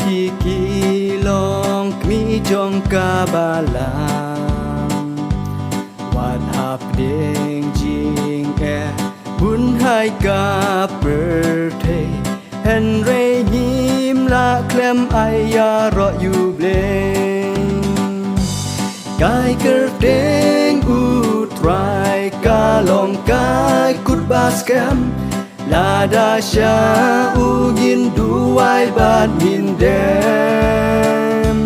พี่กีลองมีจงกาบาลางวัดหับเด้งจิงแอบุญให้กาเปิดเทเห็นเรยิ้มละเคลมไอยารออยู่เบลงกายเกิดเด้งอุตรายกาลองกายกุดบาสแกมลาดาชาอูยินดูไว้บาดมินเดม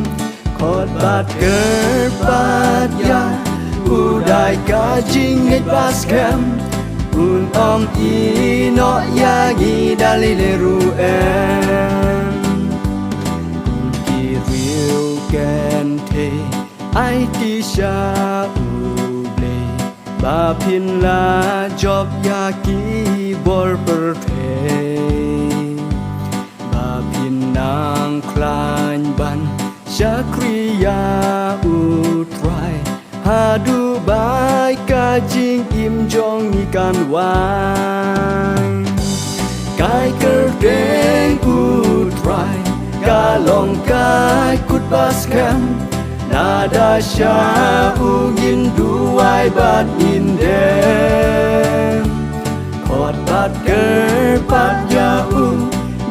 ขอดบาดเกิดบาดยาอูได้กาจิงให้บาสแกมอุนอมอีโนยากีดาลิเลรูเอ็มกุนกีริวแกนเทไอติชาอูเบลบาพินลาจอบยากีบอลเปอร์เทบาพินนางคลานบันชักริยาอุตรายหาดูบายกาจิงอิมจองมีการวางกายเกิดเรงอุตรายกาลองกายกุดบาสแคมนาดาชาอูยินดูไว้บาดอินเดมขอดบาดเกิดบาดยาอู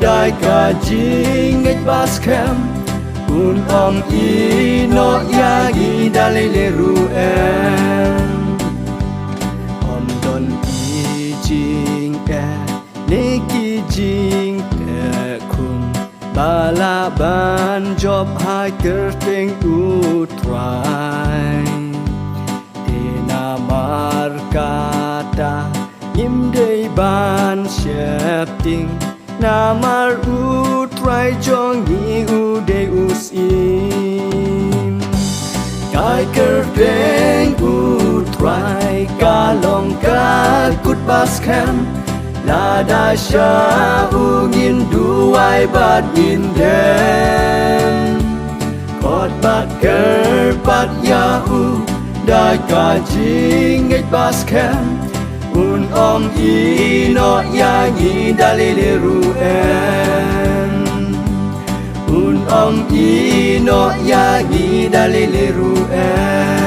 ได้กาจิงไอบาสแคมอุนอมอีโนยากีดาเลเลรูเอ็มอมดนอีจิงแอเนกีจิงแต่คุณบาลาบานจอบหายเกิดเต็งอุตรายเดนามาร์กาตายิ้มได้บานเชบติงนามาร์อุตรายจองยีอุเดอุสอิมกายเกิดเรงอุตรายกาลองกากุดบาสแคมลาดาชาอูยินดูไว้บาดยินเดมกอดบาดเกิดบาดยาอูได้กาจิงไอบาสแคมอุนอมอีโนยากีดาเลเลรูเอ็มอุนอมอีโนยากีดาเลเลรูเอ็ม